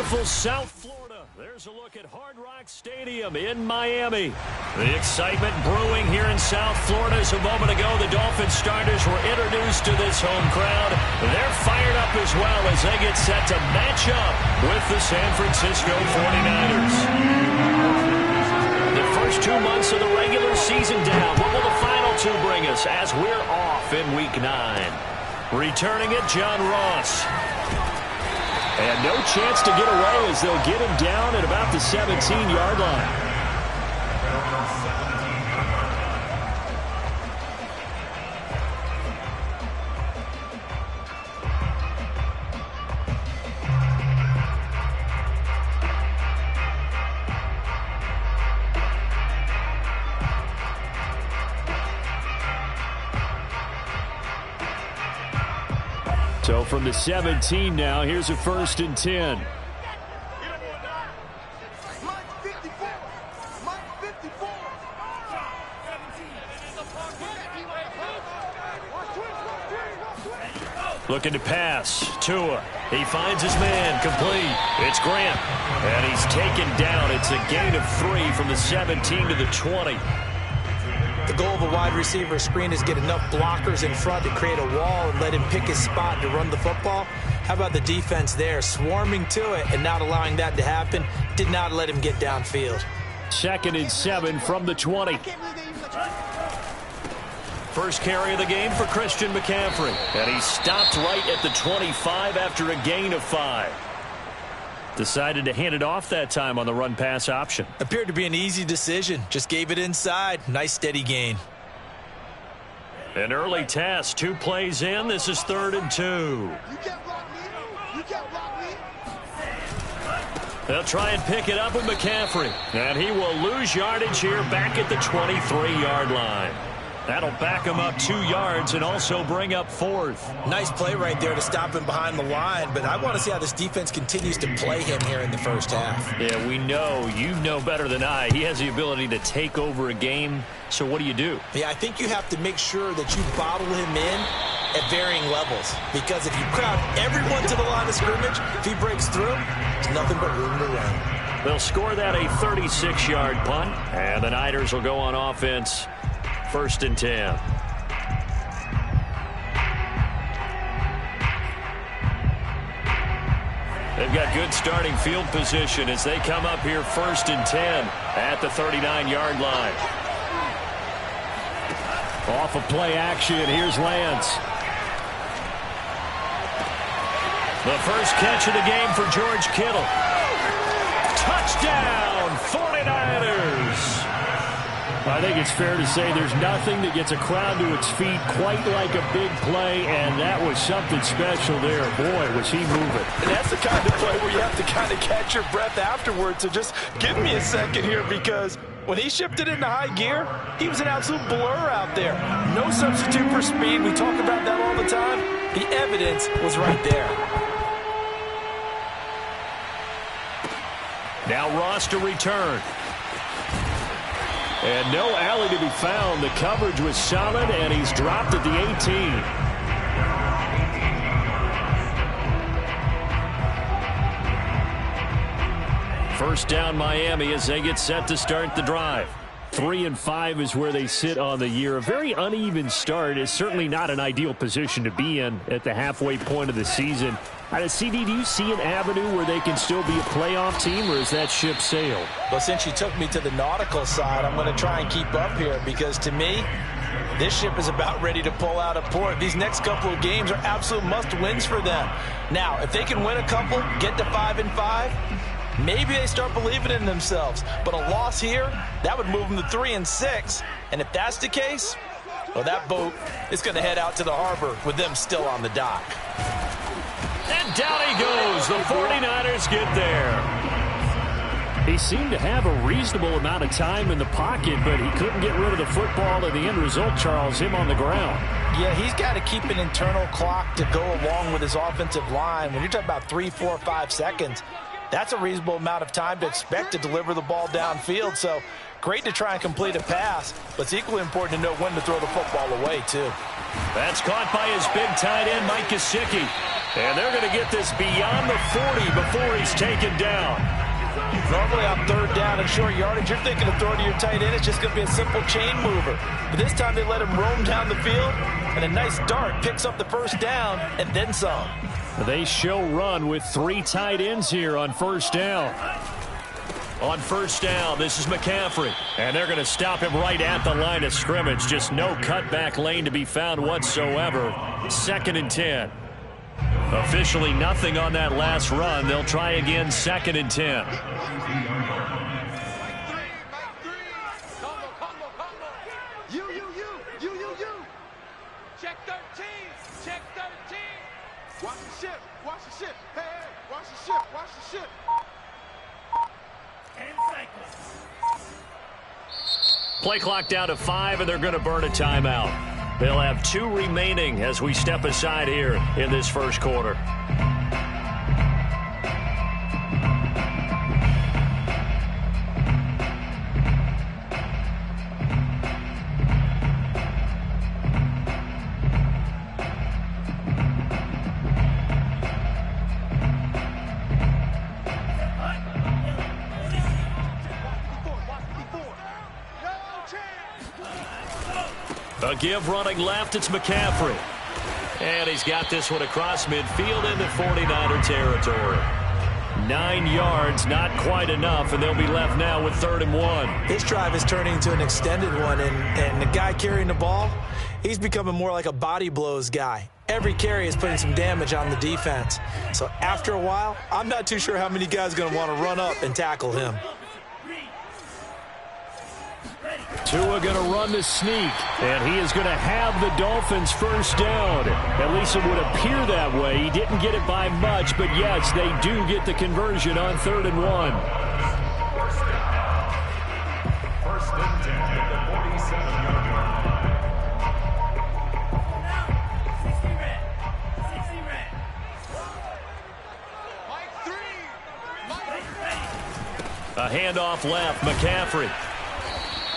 beautiful South Florida. There's a look at Hard Rock Stadium in Miami. The excitement brewing here in South Florida as a moment ago the Dolphins starters were introduced to this home crowd. They're fired up as well as they get set to match up with the San Francisco 49ers. The first 2 months of the regular season down. What will the final 2 bring us as we're off in Week 9? Returning it, John Ross. And no chance to get away as they'll get him down at about the 17-yard line. So from the 17 now, here's a 1st and 10. Looking to pass. Tua. He finds his man. Complete. It's Grant. And he's taken down. It's a gain of 3 from the 17 to the 20. The goal of a wide receiver screen is get enough blockers in front to create a wall and let him pick his spot to run the football. How about the defense there, swarming to it and not allowing that to happen? Did not let him get downfield. 2nd and 7 from the 20. First carry of the game for Christian McCaffrey. And he stopped right at the 25 after a gain of 5. Decided to hand it off that time on the run-pass option. Appeared to be an easy decision. Just gave it inside. Nice steady gain. An early test. 2 plays in. This is 3rd and 2. They'll try and pick it up with McCaffrey. And he will lose yardage here back at the 23-yard line. That'll back him up 2 yards and also bring up 4th. Nice play right there to stop him behind the line, but I want to see how this defense continues to play him here in the first half. Yeah, we know. You know better than I. He has the ability to take over a game, so what do you do? Yeah, I think you have to make sure that you bottle him in at varying levels, because if you crowd everyone to the line of scrimmage, if he breaks through, there's nothing but room to run. They'll score that a 36-yard punt, and the Niners will go on offense. 1st and 10. They've got good starting field position as they come up here 1st and 10 at the 39-yard line. Off of play action, here's Lance. The first catch of the game for George Kittle. Touchdown, 49ers. I think it's fair to say there's nothing that gets a crowd to its feet quite like a big play, and that was something special there. Boy, was he moving. And that's the kind of play where you have to kind of catch your breath afterwards. So just give me a second here, because when he shifted into high gear, he was an absolute blur out there. No substitute for speed. We talk about that all the time. The evidence was right there. Now Ross to return. And no alley to be found. The coverage was solid, and he's dropped at the 18. First down Miami as they get set to start the drive. 3-5 is where they sit on the year. A very uneven start is certainly not an ideal position to be in at the halfway point of the season. CD, do you see an avenue where they can still be a playoff team, or is that ship sailed? Well, since you took me to the nautical side, I'm going to try and keep up here, because to me, this ship is about ready to pull out of port. These next couple of games are absolute must-wins for them. Now, if they can win a couple, get to 5-5, maybe they start believing in themselves. But a loss here, that would move them to 3-6. And if that's the case, well, that boat is going to head out to the harbor with them still on the dock. And down he goes. The 49ers get there. He seemed to have a reasonable amount of time in the pocket, but he couldn't get rid of the football, and the end result, Charles, him on the ground. Yeah, he's got to keep an internal clock to go along with his offensive line. When you're talking about 3, 4, 5 seconds, that's a reasonable amount of time to expect to deliver the ball downfield. So great to try and complete a pass, but it's equally important to know when to throw the football away, too. That's caught by his big tight end, Mike Gesicki. And they're going to get this beyond the 40 before he's taken down. Normally on third down and short yardage, you're thinking of throwing to your tight end. It's just going to be a simple chain mover. But this time they let him roam down the field, and a nice dart picks up the first down and then some. They show run with 3 tight ends here on first down. On first down, this is McCaffrey. And they're going to stop him right at the line of scrimmage. Just no cutback lane to be found whatsoever. 2nd and 10. Officially nothing on that last run. They'll try again 2nd and 10. Check 13. Check 13. Watch the ship. Watch the ship. Hey, hey, watch the ship. Watch the ship. Play clock down to 5, and they're going to burn a timeout. They'll have 2 remaining as we step aside here in this first quarter. A give running left, it's McCaffrey. And he's got this one across midfield into 49er territory. 9 yards, not quite enough, and they'll be left now with 3rd and 1. This drive is turning into an extended one, and the guy carrying the ball, he's becoming more like a body blows guy. Every carry is putting some damage on the defense. So after a while, I'm not too sure how many guys are going to want to run up and tackle him. Tua going to run the sneak, and he is going to have the Dolphins first down. At least it would appear that way. He didn't get it by much, but yes, they do get the conversion on 3rd and 1. First and 10 at the 47-yard line. A handoff left, McCaffrey.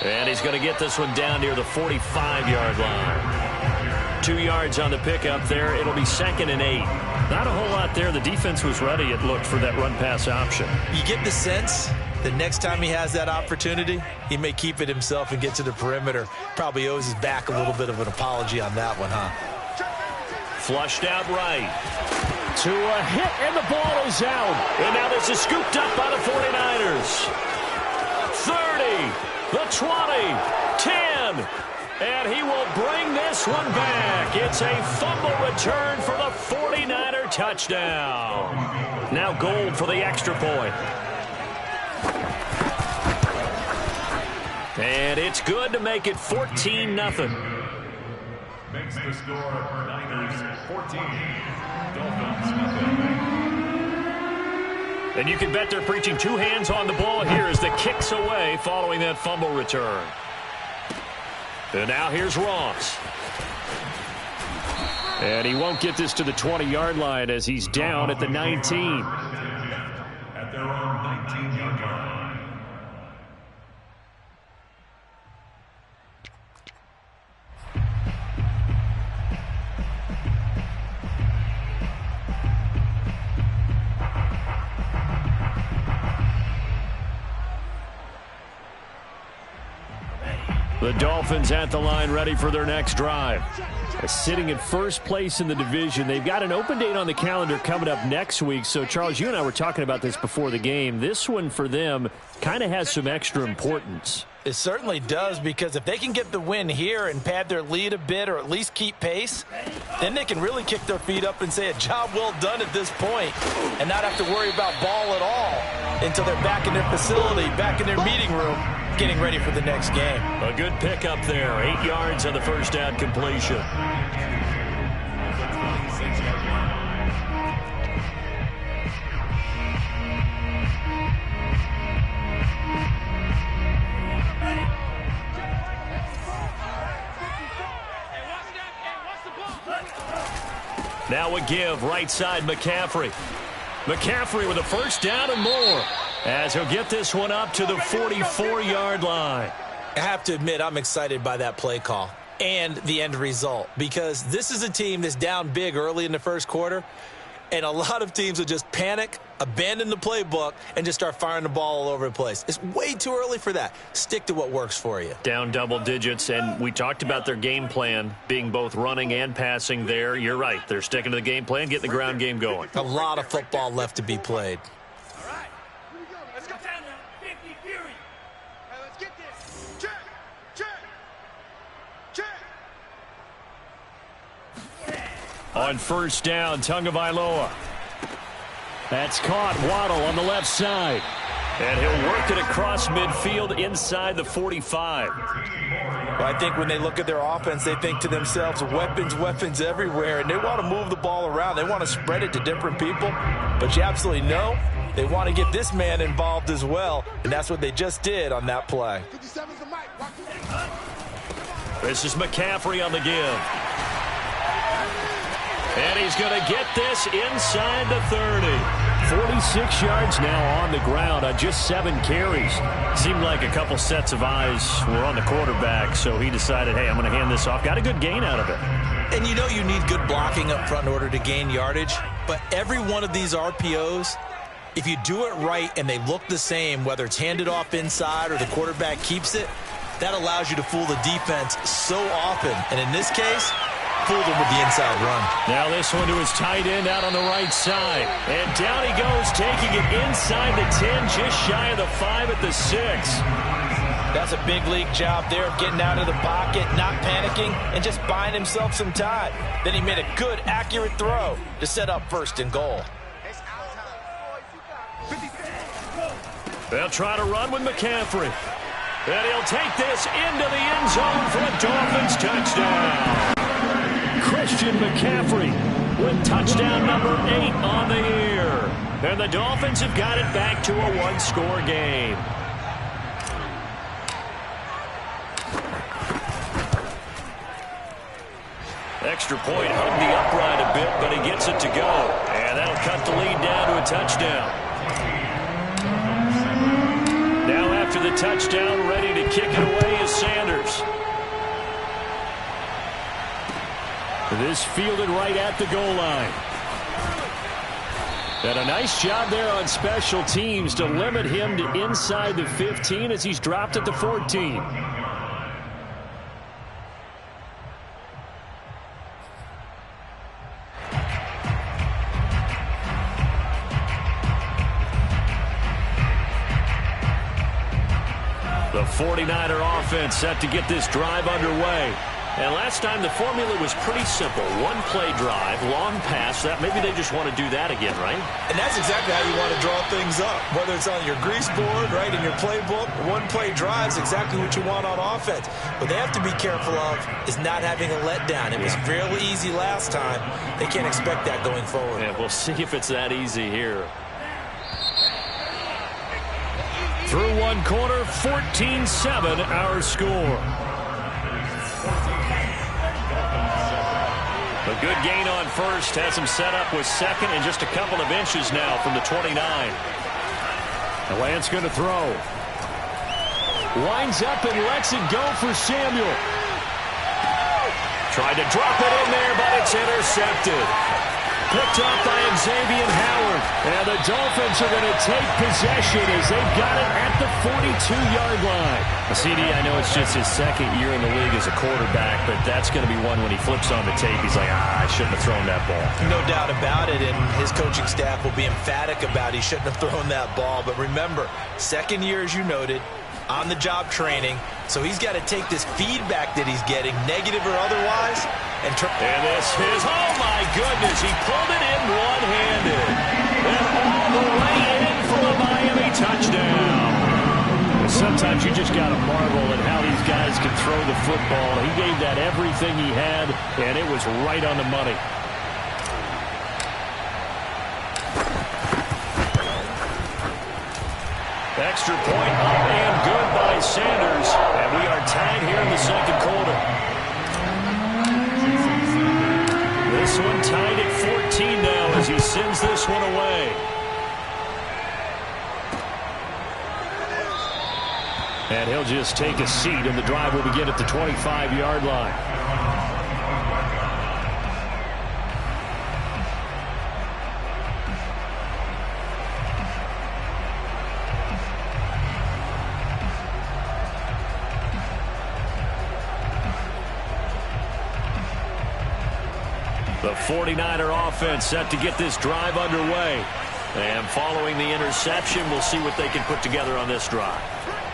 And he's going to get this one down near the 45-yard line. 2 yards on the pickup there. It'll be 2nd and 8. Not a whole lot there. The defense was ready, it looked, for that run-pass option. You get the sense that next time he has that opportunity, he may keep it himself and get to the perimeter. Probably owes his back a little bit of an apology on that one, huh? Flushed out right. To a hit, and the ball is out. And now this is scooped up by the 49ers. 30. The 20, 10, and he will bring this one back. It's a fumble return for the 49er touchdown. Now Gold for the extra point. And it's good to make it 14-0. Makes the score for Niners 14. Dolphins nothing. And you can bet they're preaching 2 hands on the ball here as the kick's away following that fumble return. And now here's Ross. And he won't get this to the 20-yard line as he's down at the 19. At their own 19-yard line. The Dolphins at the line, ready for their next drive. Sitting in first place in the division. They've got an open date on the calendar coming up next week. So, Charles, you and I were talking about this before the game. This one for them kind of has some extra importance. It certainly does, because if they can get the win here and pad their lead a bit or at least keep pace, then they can really kick their feet up and say a job well done at this point and not have to worry about ball at all until they're back in their facility, back in their meeting room, getting ready for the next game. A good pickup there. 8 yards on the first down completion. Now a give, right side, McCaffrey. McCaffrey with a first down and more as he'll get this one up to the 44-yard line. I have to admit, I'm excited by that play call and the end result, because this is a team that's down big early in the first quarter, And a lot of teams will just panic, abandon the playbook, and just start firing the ball all over the place. It's way too early for that. Stick to what works for you. Down double digits, and we talked about their game plan being both running and passing there. You're right. They're sticking to the game plan, getting the ground game going. A lot of football left to be played. All right. Here we go. Let's go. Down now. 50 Fury. All right, let's get this. Check. On first down, Tagovailoa. That's caught. Waddle on the left side. And he'll work it across midfield inside the 45. Well, I think when they look at their offense, they think to themselves, weapons everywhere, and they want to move the ball around. They want to spread it to different people, but you absolutely know they want to get this man involved as well, and that's what they just did on that play. 57's the mic. This is McCaffrey on the give. And he's going to get this inside the 30. 46 yards now on the ground on just 7 carries. Seemed like a couple sets of eyes were on the quarterback, so he decided, hey, I'm going to hand this off. Got a good gain out of it. And you know you need good blocking up front in order to gain yardage, but every one of these RPOs, if you do it right and they look the same, whether it's handed off inside or the quarterback keeps it, that allows you to fool the defense so often. And in this case, fooled him with the inside run. Now this one to his tight end out on the right side. And down he goes, taking it inside the 10, just shy of the 5 at the 6. That's a big league job there of getting out of the pocket, not panicking, and just buying himself some time. Then he made a good, accurate throw to set up first and goal. They'll try to run with McCaffrey. And he'll take this into the end zone for a Dolphins touchdown. Christian McCaffrey with touchdown number 8 on the year. And the Dolphins have got it back to a 1-score game. Extra point hugged the upright a bit, but he gets it to go. And that'll cut the lead down to a touchdown. Now after the touchdown, ready to kick it away is Sanders. This fielded right at the goal line. And a nice job there on special teams to limit him to inside the 15 as he's dropped at the 14. The 49er offense set to get this drive underway. And last time the formula was pretty simple. One play drive, long pass. That maybe they just want to do that again, right? And that's exactly how you want to draw things up. Whether it's on your grease board, right, in your playbook, one play drive is exactly what you want on offense. What they have to be careful of is not having a letdown. It was real easy last time. They can't expect that going forward. Yeah, we'll see if it's that easy here. Through one quarter, 14-7 our score. A good gain on first has him set up with second and just a couple of inches now from the 29. The Lance going to throw. Winds up and lets it go for Samuel. Tried to drop it in there, but it's intercepted. Picked up by Xavier Howard. And the Dolphins are going to take possession as they've got it at the 42-yard line. CD, I know it's just his second year in the league as a quarterback, but that's going to be one when he flips on the tape. He's like, I shouldn't have thrown that ball. No doubt about it, and his coaching staff will be emphatic about he shouldn't have thrown that ball. But remember, second year, as you noted, on-the-job training, so he's got to take this feedback that he's getting, negative or otherwise, and this is, oh my goodness, he pulled it in one-handed. And all the way in for a Miami touchdown. Sometimes you just got to marvel at how these guys can throw the football. He gave that everything he had, and it was right on the money. Extra point up and good by Sanders. And we are tied here in the second quarter. This one tied at 14 now as he sends this one away. And he'll just take a seat, and the drive will begin at the 25-yard line. The 49er offense set to get this drive underway. And following the interception, we'll see what they can put together on this drive.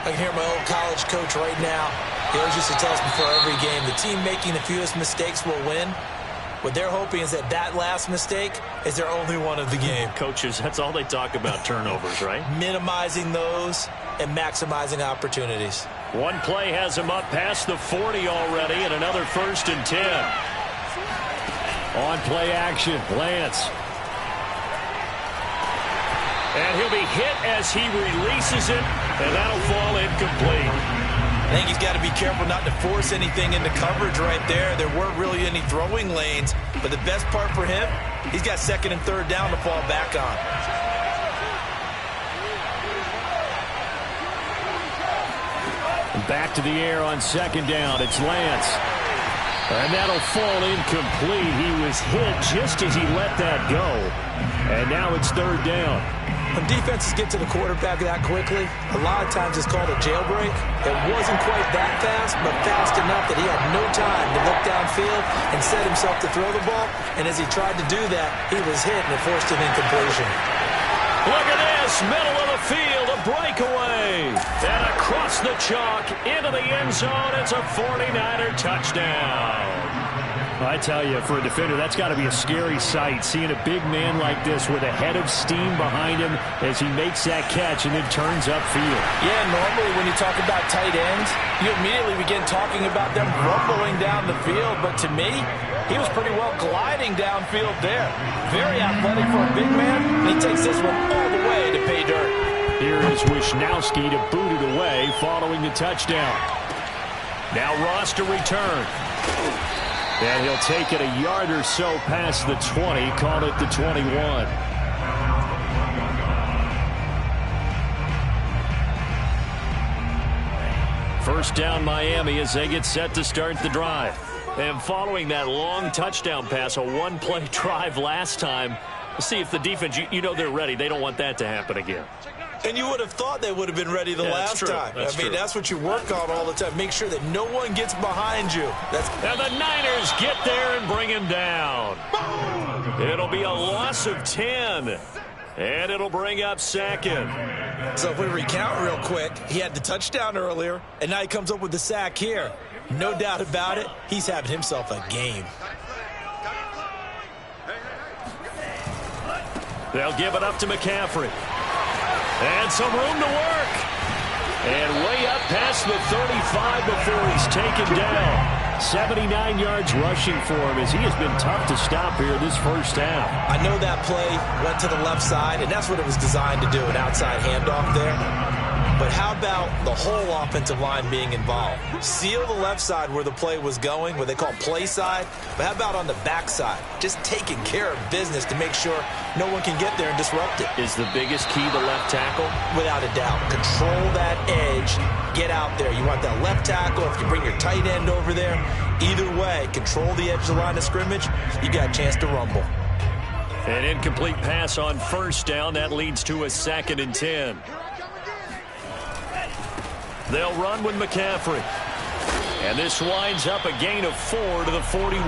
I can hear my old college coach right now. He always used to tell us before every game, the team making the fewest mistakes will win. What they're hoping is that that last mistake is their only one of the game. Coaches, that's all they talk about, turnovers, right? Minimizing those and maximizing opportunities. One play has him up past the 40 already, and another 1st and 10. On play action, Lance. And he'll be hit as he releases it, and that'll fall incomplete. I think he's got to be careful not to force anything into coverage right there. There weren't really any throwing lanes, but the best part for him, he's got 2nd and 3rd down to fall back on. Back to the air on 2nd down. It's Lance. And that'll fall incomplete. He was hit just as he let that go. And now it's 3rd down. When defenses get to the quarterback that quickly, a lot of times it's called a jailbreak. It wasn't quite that fast, but fast enough that he had no time to look downfield and set himself to throw the ball. And as he tried to do that, he was hit and it forced an incompletion. Look at this, middle of the field, a breakaway. And across the chalk, into the end zone, it's a 49er touchdown. I tell you, for a defender, that's got to be a scary sight, seeing a big man like this with a head of steam behind him as he makes that catch and then turns upfield. Yeah, normally when you talk about tight ends, you immediately begin talking about them rumbling down the field. But to me, he was pretty well gliding downfield there. Very athletic for a big man, and he takes this one all the way to pay dirt. Here is Wisnowski to boot it away following the touchdown. Now Ross to return. And he'll take it a yard or so past the 20, call it the 21. First down Miami as they get set to start the drive. And following that long touchdown pass, a one-play drive last time, we'll see if the defense, you know they're ready. They don't want that to happen again. And you would have thought they would have been ready the last time. I mean, that's what you work on all the time. Make sure that no one gets behind you. And the Niners get there and bring him down. It'll be a loss of 10. And it'll bring up 2nd. So if we recount real quick, he had the touchdown earlier, and now he comes up with the sack here. No doubt about it, he's having himself a game. They'll give it up to McCaffrey. And some room to work. And way up past the 35 before he's taken down. 79 yards rushing for him as he has been tough to stop here this first half. I know that play went to the left side, and that's what it was designed to do, an outside handoff there. But how about the whole offensive line being involved? Seal the left side where the play was going, what they call play side. But how about on the back side? Just taking care of business to make sure no one can get there and disrupt it. Is the biggest key the left tackle? Without a doubt. Control that edge. Get out there. You want that left tackle. If you bring your tight end over there, either way, control the edge of the line of scrimmage, you got a chance to rumble. An incomplete pass on first down. That leads to a 2nd and 10. They'll run with McCaffrey. And this winds up a gain of 4 to the 41.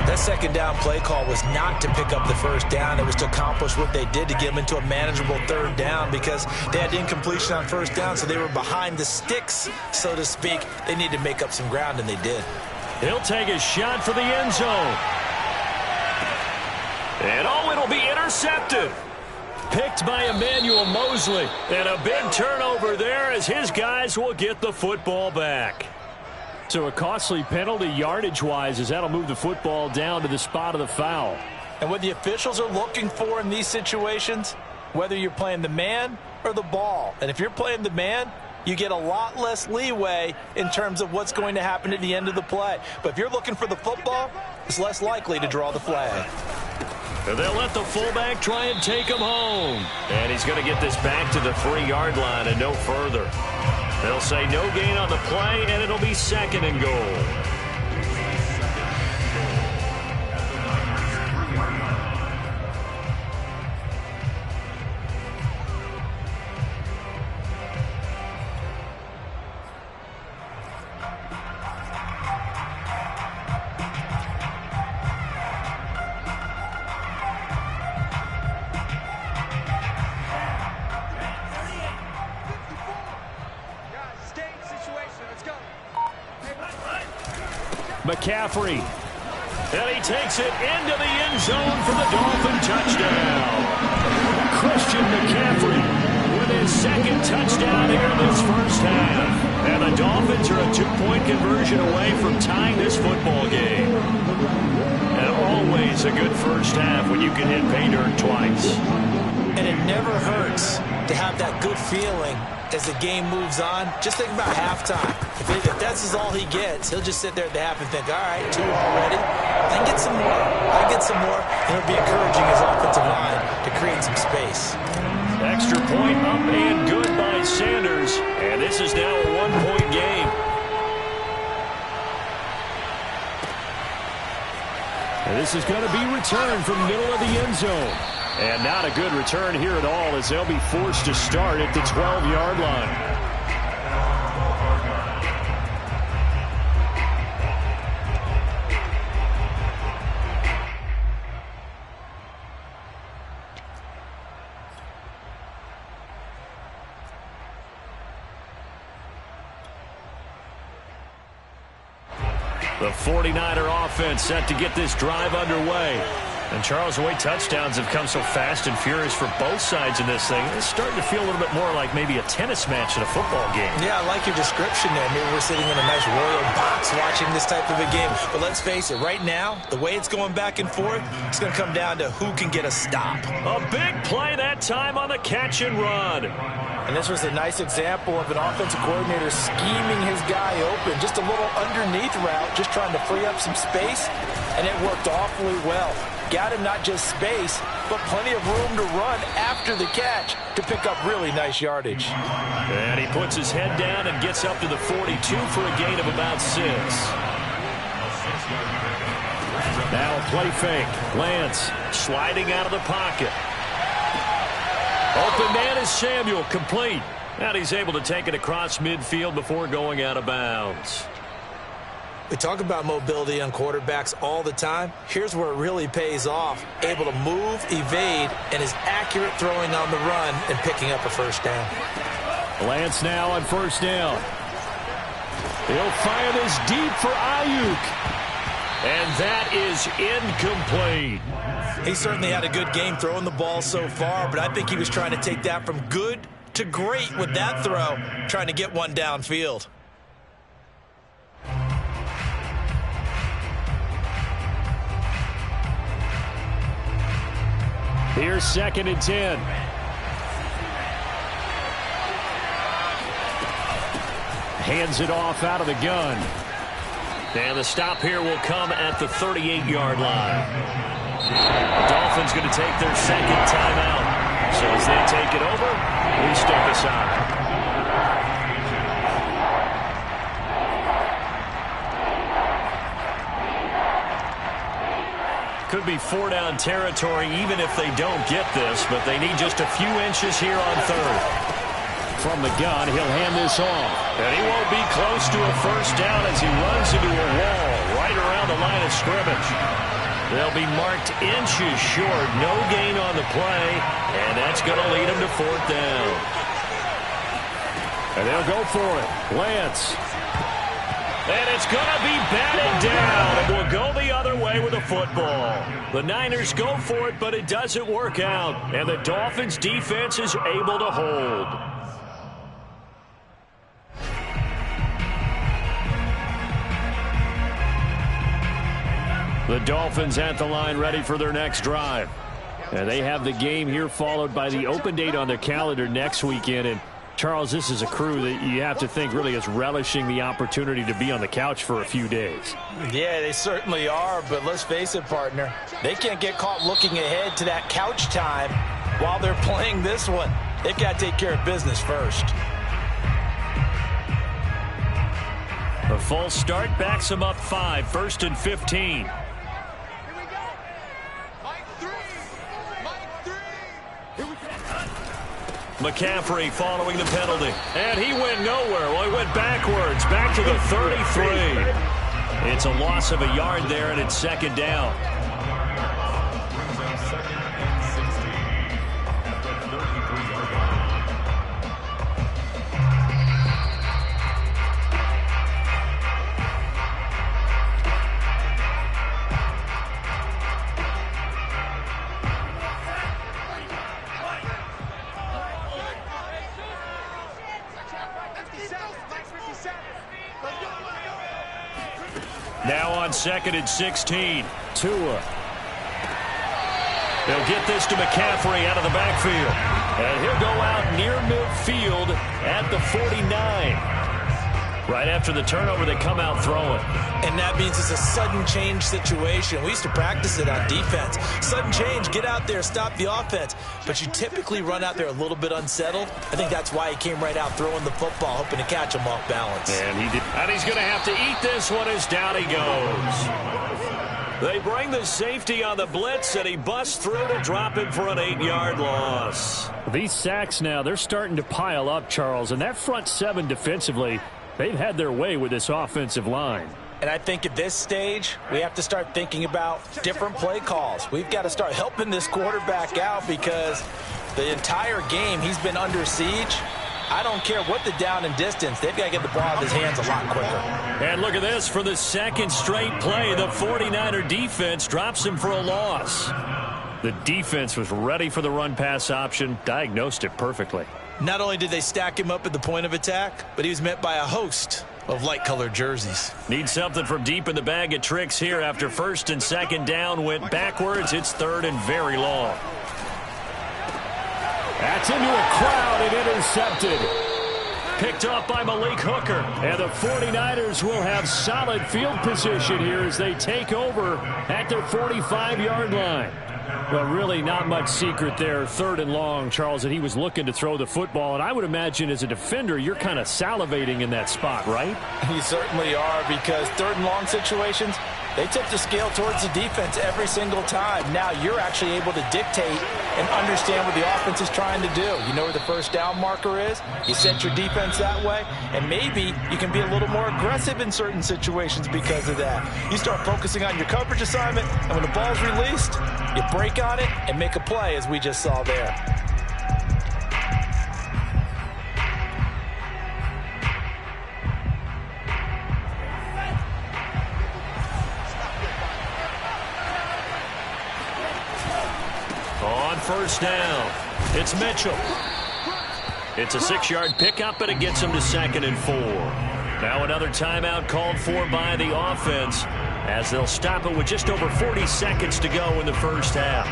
That second down play call was not to pick up the first down. It was to accomplish what they did to get them into a manageable 3rd down because they had incompletion on first down, so they were behind the sticks, so to speak. They needed to make up some ground, and they did. He'll take a shot for the end zone. And it'll be intercepted. Picked by Emmanuel Mosley. And a big turnover there as his guys will get the football back. So a costly penalty yardage-wise as that'll move the football down to the spot of the foul. And what the officials are looking for in these situations, whether you're playing the man or the ball. And if you're playing the man, you get a lot less leeway in terms of what's going to happen at the end of the play. But if you're looking for the football, it's less likely to draw the flag. And they'll let the fullback try and take him home. And he's going to get this back to the 3-yard line and no further. They'll say no gain on the play, and it'll be 2nd and goal. McCaffrey. And he takes it into the end zone for the Dolphin touchdown. Christian McCaffrey with his second touchdown here in this first half. And the Dolphins are a 2-point conversion away from tying this football game. And always a good first half when you can hit pay dirt twice. And it never hurts to have that good feeling as the game moves on. Just think about halftime. If that's all he gets, he'll just sit there at the half and think, all right, 2 already. I can get some more. I get some more. And it'll be encouraging his offensive line to create some space. Extra point up and good by Sanders. And this is now a 1-point game. And this is going to be returned from the middle of the end zone. And not a good return here at all as they'll be forced to start at the 12-yard line. The 49er offense set to get this drive underway. And, Charles, the way touchdowns have come so fast and furious for both sides in this thing, it's starting to feel a little bit more like maybe a tennis match in a football game. Yeah, I like your description there. Maybe we're sitting in a nice royal box watching this type of a game. But let's face it, right now, the way it's going back and forth, it's going to come down to who can get a stop. A big play that time on the catch and run. And this was a nice example of an offensive coordinator scheming his guy open. Just a little underneath route, just trying to free up some space, and it worked awfully well. Got him not just space, but plenty of room to run after the catch to pick up really nice yardage. And he puts his head down and gets up to the 42 for a gain of about 6. Now a play fake. Lance sliding out of the pocket. Open man is Samuel, complete. And he's able to take it across midfield before going out of bounds. We talk about mobility on quarterbacks all the time. Here's where it really pays off. Able to move, evade, and is accurate throwing on the run and picking up a first down. Lance now on first down. He'll fire this deep for Ayuk. And that is incomplete. He certainly had a good game throwing the ball so far, but I think he was trying to take that from good to great with that throw, trying to get one downfield. Here's 2nd and 10. Hands it off out of the gun. And the stop here will come at the 38-yard line. The Dolphins going to take their second timeout. So as they take it over, we step aside. Could be 4-down territory even if they don't get this, but they need just a few inches here on 3rd. From the gun, he'll hand this off. And he won't be close to a first down as he runs into a wall right around the line of scrimmage. They'll be marked inches short. No gain on the play, and that's going to lead him to 4th down. And they'll go for it. Lance. And it's going to be batted down, and we'll go the other way with the football. The Niners go for it, but it doesn't work out, and the Dolphins' defense is able to hold. The Dolphins at the line ready for their next drive. And they have the game here followed by the open date on their calendar next weekend. And Charles, this is a crew that you have to think really is relishing the opportunity to be on the couch for a few days. Yeah, they certainly are, but let's face it, partner. They can't get caught looking ahead to that couch time while they're playing this one. They've got to take care of business first. A false start backs them up 5, 1st and 15. McCaffrey following the penalty. And he went nowhere. Well, he went backwards, back to the 33. It's a loss of a yard there, and it's 2nd down. Now on 2nd and 16. Tua. They'll get this to McCaffrey out of the backfield. And he'll go out near midfield at the 49. Right after the turnover, they come out throwing. And that means it's a sudden change situation. We used to practice it on defense. Sudden change, get out there, stop the offense. But you typically run out there a little bit unsettled. I think that's why he came right out throwing the football, hoping to catch him off balance. And he did. And he's going to have to eat this one as down he goes. They bring the safety on the blitz, and he busts through to drop him for an 8-yard loss. These sacks now, they're starting to pile up, Charles. And that front seven defensively, they've had their way with this offensive line. And I think at this stage, we have to start thinking about different play calls. We've got to start helping this quarterback out because the entire game he's been under siege. I don't care what the down and distance. They've got to get the ball out of his hands a lot quicker. And look at this. For the second straight play, the 49er defense drops him for a loss. The defense was ready for the run-pass option, diagnosed it perfectly. Not only did they stack him up at the point of attack, but he was met by a host of light-colored jerseys. Need something from deep in the bag of tricks here after 1st and 2nd down went backwards. It's 3rd and very long. That's into a crowd and intercepted. Picked up by Malik Hooker. And the 49ers will have solid field position here as they take over at their 45-yard line. Well, really not much secret there. 3rd and long, Charles, that he was looking to throw the football. And I would imagine as a defender, you're kind of salivating in that spot, right? You certainly are, because 3rd and long situations, they tip the scale towards the defense every single time. Now you're actually able to dictate and understand what the offense is trying to do. You know where the first down marker is. You set your defense that way, and maybe you can be a little more aggressive in certain situations because of that. You start focusing on your coverage assignment, and when the ball's released, you break on it and make a play, as we just saw there. On 1st down, it's Mitchell. It's a 6-yard pickup, and it gets him to 2nd and 4. Now another timeout called for by the offense as they'll stop it with just over 40 seconds to go in the first half.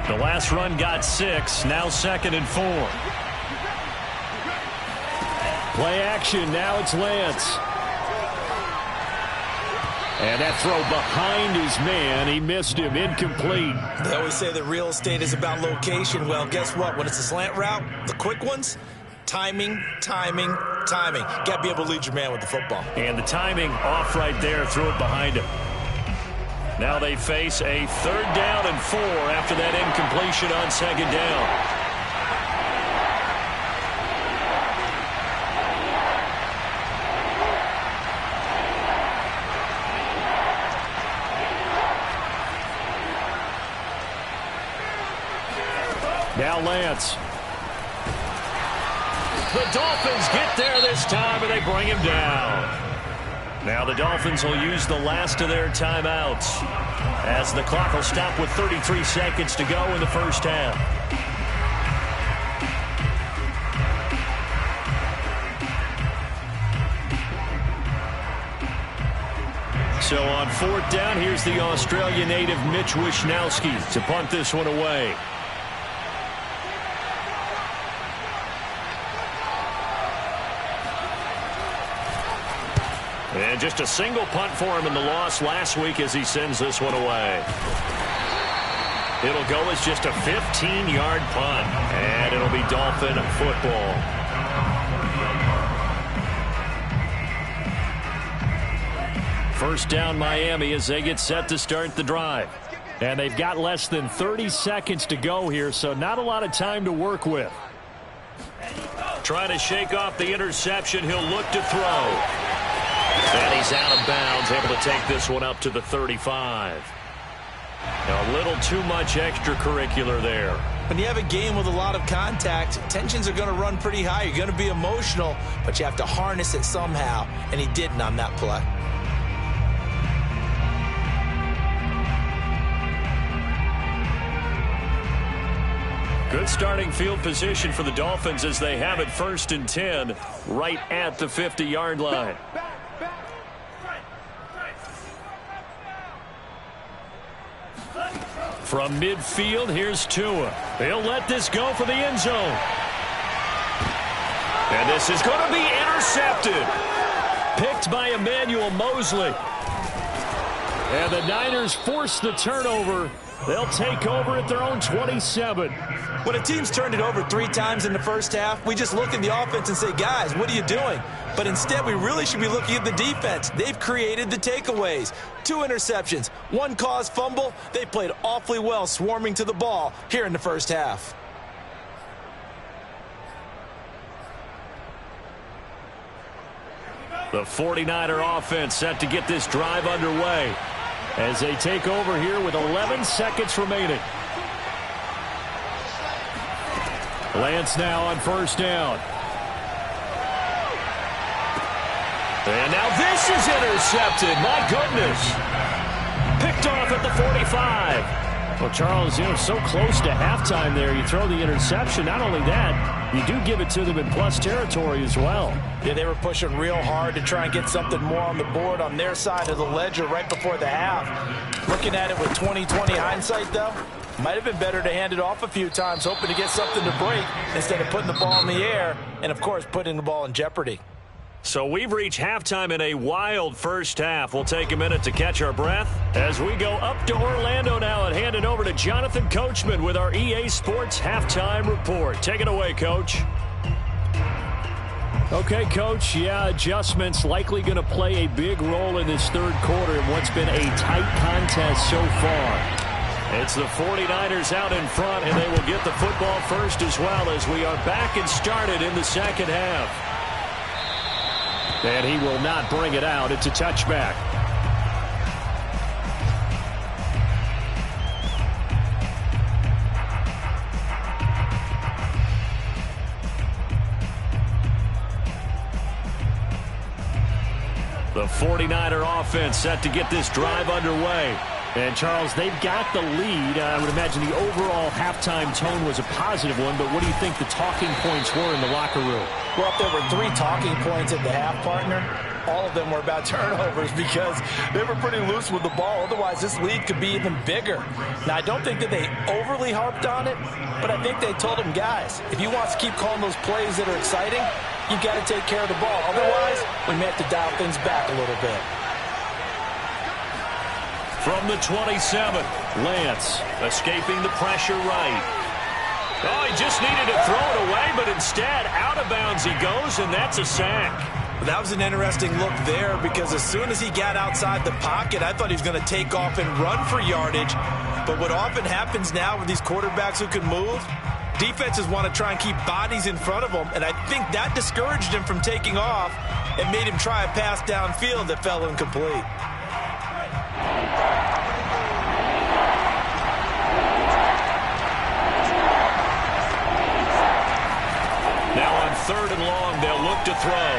The last run got 6, now 2nd and 4. Play action, now it's Lance. And that throw behind his man, he missed him, incomplete. They always say that real estate is about location. Well, guess what? When it's a slant route, the quick ones, timing, timing, timing. Got to be able to lead your man with the football. And the timing off right there, threw it behind him. Now they face a 3rd down and 4 after that incompletion on 2nd down. Now Lance. The Dolphins get there this time, and they bring him down. Now the Dolphins will use the last of their timeouts as the clock will stop with 33 seconds to go in the first half. So on 4th down, here's the Australian native Mitch Wishnowsky to punt this one away. And just a single punt for him in the loss last week as he sends this one away. It'll go as just a 15-yard punt, and it'll be Dolphin football. First down Miami as they get set to start the drive. And they've got less than 30 seconds to go here, so not a lot of time to work with. Trying to shake off the interception. He'll look to throw. And he's out of bounds, able to take this one up to the 35. Now, a little too much extracurricular there. When you have a game with a lot of contact, tensions are going to run pretty high. You're going to be emotional, but you have to harness it somehow, and he didn't on that play. Good starting field position for the Dolphins as they have it 1st and 10 right at the 50-yard line. From midfield, here's Tua. He'll let this go for the end zone. And this is going to be intercepted. Picked by Emmanuel Mosley. And the Niners force the turnover. They'll take over at their own 27. When a team's turned it over 3 times in the first half, we just look at the offense and say, guys, what are you doing? But instead, we really should be looking at the defense. They've created the takeaways. 2 interceptions, 1 caused fumble. They played awfully well swarming to the ball here in the first half. The 49er offense set to get this drive underway as they take over here with 11 seconds remaining. Lance now on 1st down. And now this is intercepted. My goodness. Picked off at the 45. Well, Charles, so close to halftime there. You throw the interception. Not only that, you do give it to them in plus territory as well. Yeah, they were pushing real hard to try and get something more on the board on their side of the ledger right before the half. Looking at it with 20/20 hindsight, though, might have been better to hand it off a few times, hoping to get something to break instead of putting the ball in the air and, of course, putting the ball in jeopardy. So we've reached halftime in a wild first half. We'll take a minute to catch our breath as we go up to Orlando now and hand it over to Jonathan Coachman with our EA Sports Halftime Report. Take it away, Coach. Okay, Coach, adjustments likely going to play a big role in this third quarter in what's been a tight contest so far. It's the 49ers out in front, and they will get the football first as well as we are back and started in the second half. And he will not bring it out. It's a touchback. The 49er offense set to get this drive underway. And, Charles, they've got the lead. I would imagine the overall halftime tone was a positive one, but what do you think the talking points were in the locker room? Well, if there were 3 talking points at the half, partner, all of them were about turnovers because they were pretty loose with the ball. Otherwise, this lead could be even bigger. Now, I don't think that they overly harped on it, but I think they told them, guys, if you want to keep calling those plays that are exciting, you've got to take care of the ball. Otherwise, we may have to dial things back a little bit. From the 27, Lance escaping the pressure right. Oh, he just needed to throw it away, but instead, out of bounds he goes, and that's a sack. That was an interesting look there because as soon as he got outside the pocket, I thought he was going to take off and run for yardage. But what often happens now with these quarterbacks who can move, defenses want to try and keep bodies in front of them, and I think that discouraged him from taking off and made him try a pass downfield that fell incomplete. Now on 3rd and long, they'll look to throw.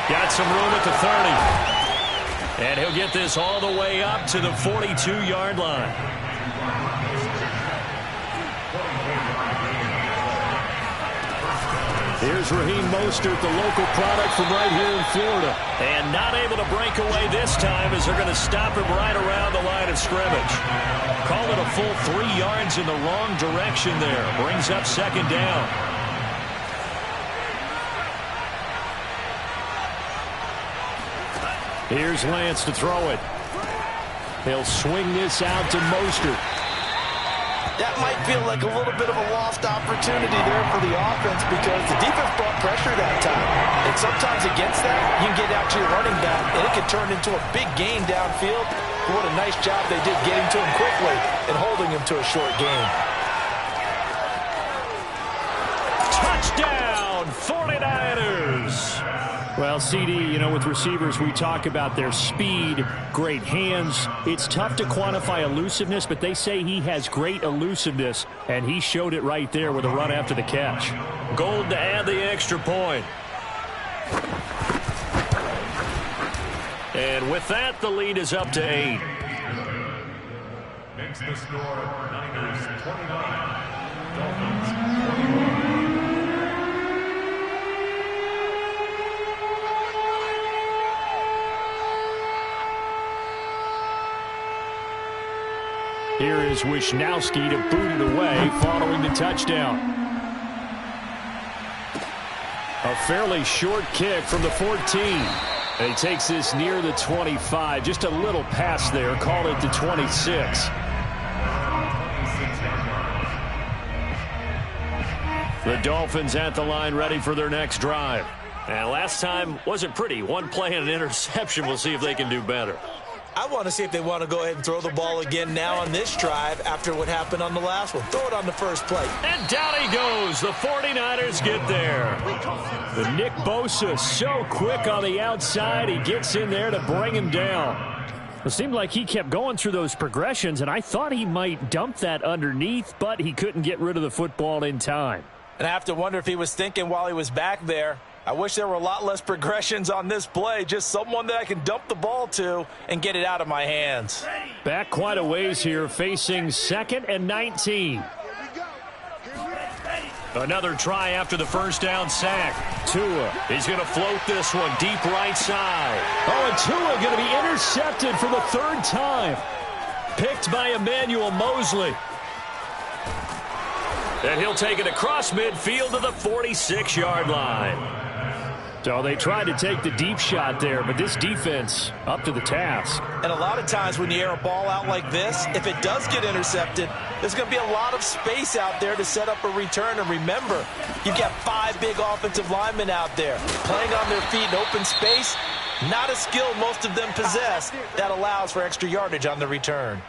Got some room at the 30. And he'll get this all the way up to the 42-yard line. Here's Raheem Mostert, the local product from right here in Florida. And not able to break away this time as they're going to stop him right around the line of scrimmage. Call it a full 3 yards in the wrong direction there. Brings up 2nd down. Here's Lance to throw it. He'll swing this out to Mostert. That might feel like a little bit of a lost opportunity there for the offense because the defense brought pressure that time. And sometimes against that, you can get out to your running back, and it can turn into a big gain downfield. But what a nice job they did getting to him quickly and holding him to a short gain. Touchdown, 49ers! Well, CD, with receivers, we talk about their speed, great hands. It's tough to quantify elusiveness, but they say he has great elusiveness, and he showed it right there with a run after the catch. Gold to add the extra point. And with that, the lead is up to 8. Makes the score Niners 29, Dolphins 21. Here is Wisnowski to boot it away following the touchdown. A fairly short kick from the 14. And he takes this near the 25. Just a little pass there. Call it the 26. The Dolphins at the line ready for their next drive. And last time wasn't pretty. One play and an interception. We'll see if they can do better. I want to see if they want to go ahead and throw the ball again now on this drive after what happened on the last one. Throw it on the first play. And down he goes. The 49ers get there. The Nick Bosa so quick on the outside. He gets in there to bring him down. It seemed like he kept going through those progressions, and I thought he might dump that underneath, but he couldn't get rid of the football in time. And I have to wonder if he was thinking while he was back there, I wish there were a lot less progressions on this play. Just someone that I can dump the ball to and get it out of my hands. Back quite a ways here, facing 2nd and 19. Another try after the first down sack. Tua, he's going to float this one deep right side. Oh, and Tua going to be intercepted for the 3rd time. Picked by Emmanuel Mosley. And he'll take it across midfield to the 46-yard line. So they tried to take the deep shot there, but this defense up to the task. And a lot of times when you air a ball out like this, if it does get intercepted, there's going to be a lot of space out there to set up a return. And remember, you've got 5 big offensive linemen out there playing on their feet in open space. Not a skill most of them possess that allows for extra yardage on the return.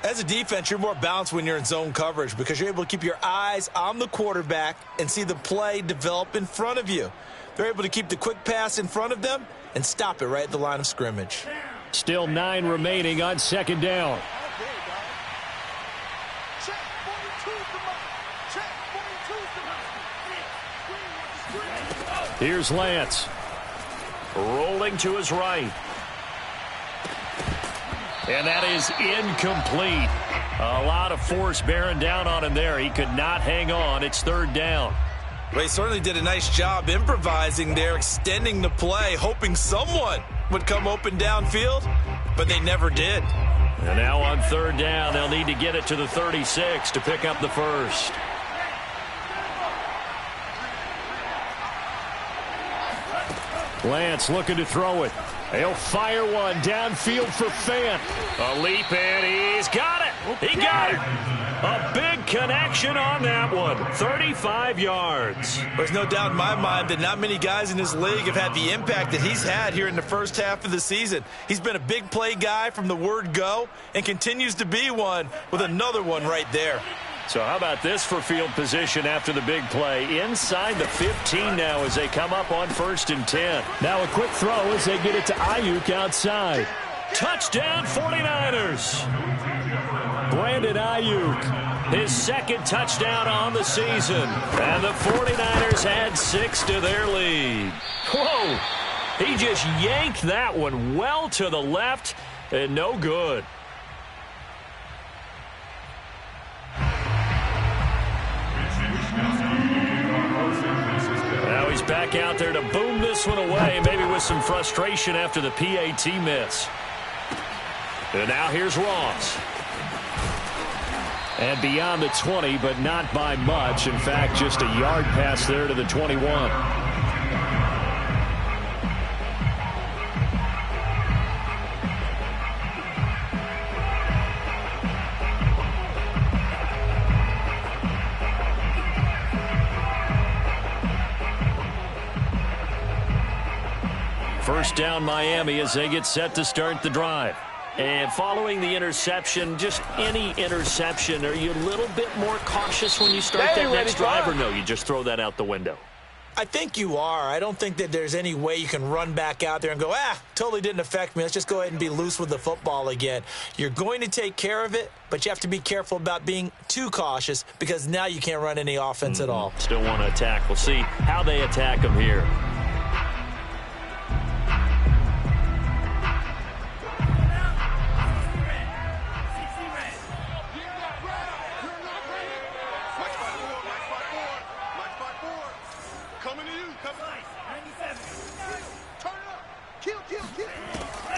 As a defense, you're more balanced when you're in zone coverage because you're able to keep your eyes on the quarterback and see the play develop in front of you. They're able to keep the quick pass in front of them and stop it right at the line of scrimmage. Still 9 remaining on 2nd down. Here's Lance. Rolling to his right. And that is incomplete. A lot of force bearing down on him there. He could not hang on. It's 3rd down. Well, he certainly did a nice job improvising there, extending the play, hoping someone would come open downfield, but they never did. And now on 3rd down, they'll need to get it to the 36 to pick up the first. Lance looking to throw it. He'll fire one downfield for Fant. A leap in. He's got it. He got it. A big connection on that one. 35 yards. There's no doubt in my mind that not many guys in this league have had the impact that he's had here in the first half of the season. He's been a big play guy from the word go and continues to be one with another one right there. So how about this for field position after the big play? Inside the 15 now as they come up on 1st and 10. Now a quick throw as they get it to Ayuk outside. Touchdown 49ers. Brandon Ayuk, his 2nd touchdown on the season. And the 49ers add 6 to their lead. Whoa! He just yanked that one well to the left and no good. Now he's back out there to boom this one away, maybe with some frustration after the PAT miss. And now here's Ross. And beyond the 20, but not by much. In fact, just a yard pass there to the 21. First down Miami as they get set to start the drive. And following the interception, just any interception, are you a little bit more cautious when you start that next drive, or no, you just throw that out the window? I think you are. I don't think that there's any way you can run back out there and go, totally didn't affect me. Let's just go ahead and be loose with the football again. You're going to take care of it, but you have to be careful about being too cautious because now you can't run any offense at all. Still want to attack. We'll see how they attack them here.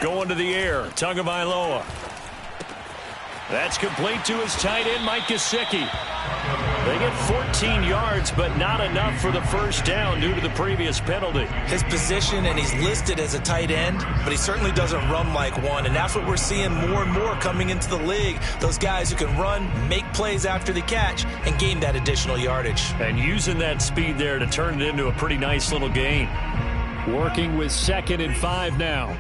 Going to the air. Tagovailoa. That's complete to his tight end, Mike Gesicki. They get 14 yards, but not enough for the first down due to the previous penalty. His position, and he's listed as a tight end, but he certainly doesn't run like one, and that's what we're seeing more and more coming into the league. Those guys who can run, make plays after the catch, and gain that additional yardage. And using that speed there to turn it into a pretty nice little gain. Working with 2nd and 5 now.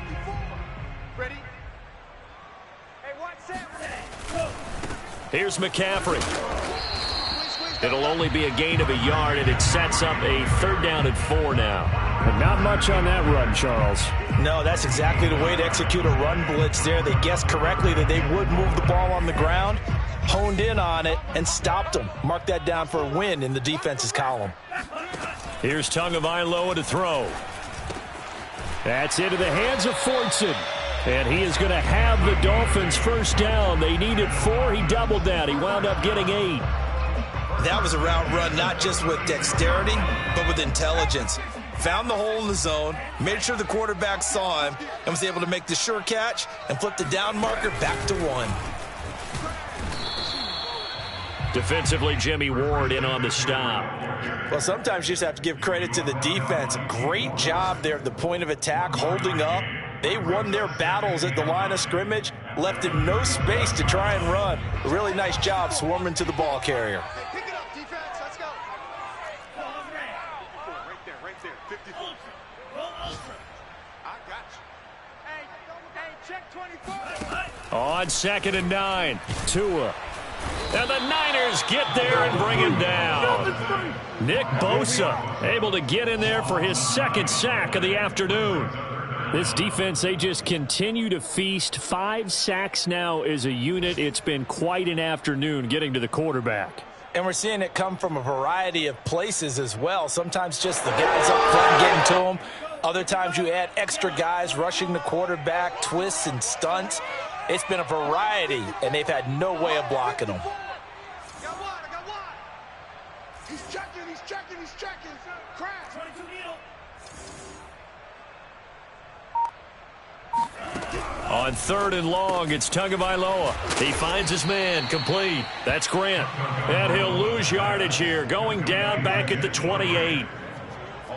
Ready? Hey, watch that. Here's McCaffrey. It'll only be a gain of a yard, and it sets up a 3rd down and 4 now. And not much on that run, Charles. No, that's exactly the way to execute a run blitz there. They guessed correctly that they would move the ball on the ground, honed in on it, and stopped them. Mark that down for a win in the defense's column. Here's Tagovailoa to throw. That's into the hands of Fortson. And he is going to have the Dolphins first down. They needed 4. He doubled that. He wound up getting 8. That was a route run not just with dexterity, but with intelligence. Found the hole in the zone, made sure the quarterback saw him, and was able to make the sure catch and flip the down marker back to 1. Defensively, Jimmy Ward in on the stop. Well, sometimes you just have to give credit to the defense. Great job there at the point of attack, holding up. They won their battles at the line of scrimmage, left him no space to try and run. A really nice job swarming to the ball carrier. Pick it up, defense. Let's go. Right there. 54. I got you. Hey, check 24. On 2nd and 9, Tua. And the Niners get there and bring him down. Nick Bosa able to get in there for his 2nd sack of the afternoon. This defense, they just continue to feast. 5 sacks now as a unit. It's been quite an afternoon getting to the quarterback. And we're seeing it come from a variety of places as well. Sometimes just the guys up front getting to them. Other times you add extra guys rushing the quarterback, twists and stunts. It's been a variety, and they've had no way of blocking them. I got one. He's checking. Crash. 22 needle. On 3rd and long, it's Tagovailoa. He finds his man, complete. That's Grant. And he'll lose yardage here, going down back at the 28.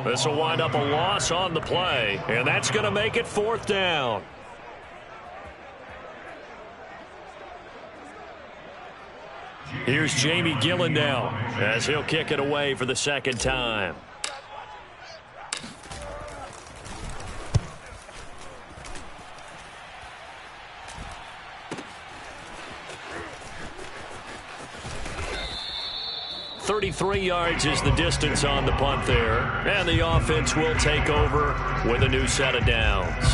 This will wind up a loss on the play, and that's going to make it 4th down. Here's Jamie Gillen now, as he'll kick it away for the 2nd time. .33 yards is the distance on the punt there. And the offense will take over with a new set of downs.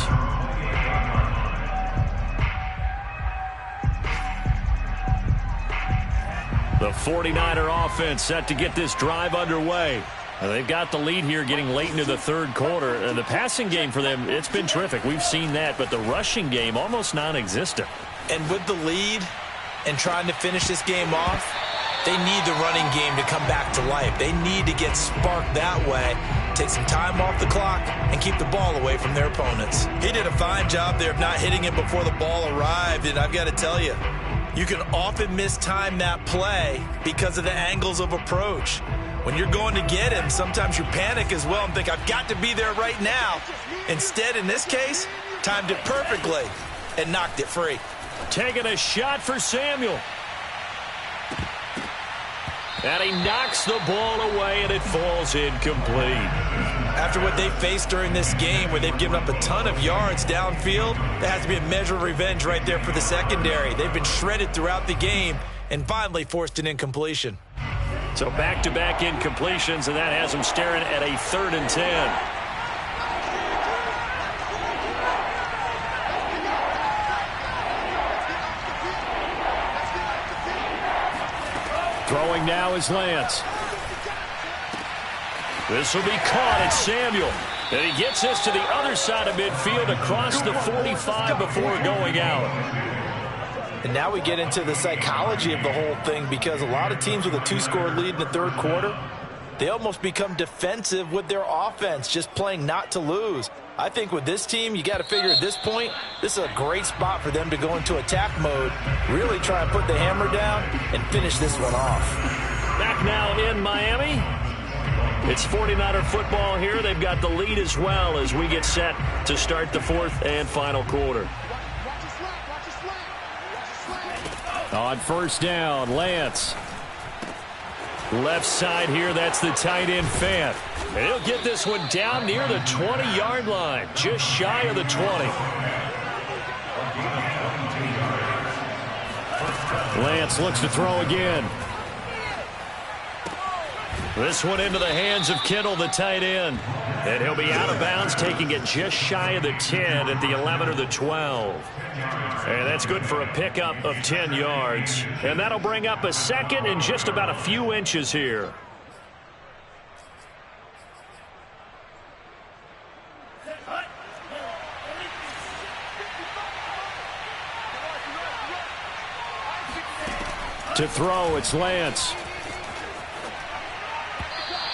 The 49er offense set to get this drive underway. They've got the lead here getting late into the 3rd quarter. And the passing game for them, it's been terrific. We've seen that, but the rushing game almost non-existent. And with the lead and trying to finish this game off, they need the running game to come back to life. They need to get sparked that way, take some time off the clock, and keep the ball away from their opponents. He did a fine job there of not hitting it before the ball arrived, and I've got to tell you, you can often mistime that play because of the angles of approach. When you're going to get him, sometimes you panic as well and think, I've got to be there right now. Instead, in this case, timed it perfectly and knocked it free. Taking a shot for Samuel. And he knocks the ball away, and it falls incomplete. After what they faced during this game, where they've given up a ton of yards downfield, there has to be a measure of revenge right there for the secondary. They've been shredded throughout the game and finally forced an incompletion. So back-to-back incompletions, and that has them staring at a 3rd and 10. Throwing now is Lance. This will be caught. It's Samuel. And he gets this to the other side of midfield across the 45 before going out. And now we get into the psychology of the whole thing, because a lot of teams with a 2-score lead in the 3rd quarter, they almost become defensive with their offense, just playing not to lose. I think with this team, you got to figure at this point, this is a great spot for them to go into attack mode, really try and put the hammer down and finish this one off. Back now in Miami. It's 49er football here. They've got the lead as well as we get set to start the fourth and final quarter. On first down, Lance. Left side here, that's the tight end Fant. And he'll get this one down near the 20-yard line, just shy of the 20. Lance looks to throw again. This one into the hands of Kittle, the tight end. And he'll be out of bounds, taking it just shy of the 10 at the 11 or the 12. And that's good for a pickup of 10 yards. And that'll bring up a second and just about a few inches here. To throw, it's Lance.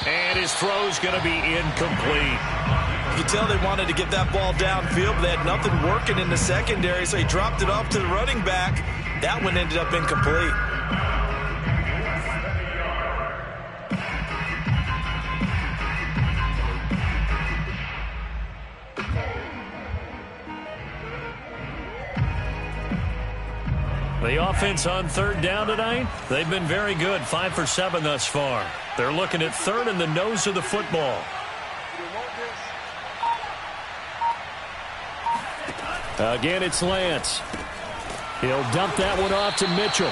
And his throw's going to be incomplete. You can tell they wanted to get that ball downfield, but they had nothing working in the secondary, so he dropped it off to the running back. That one ended up incomplete. The offense on third down tonight, they've been very good, 5 for 7 thus far. They're looking at third in the nose of the football. Again, it's Lance. He'll dump that one off to Mitchell.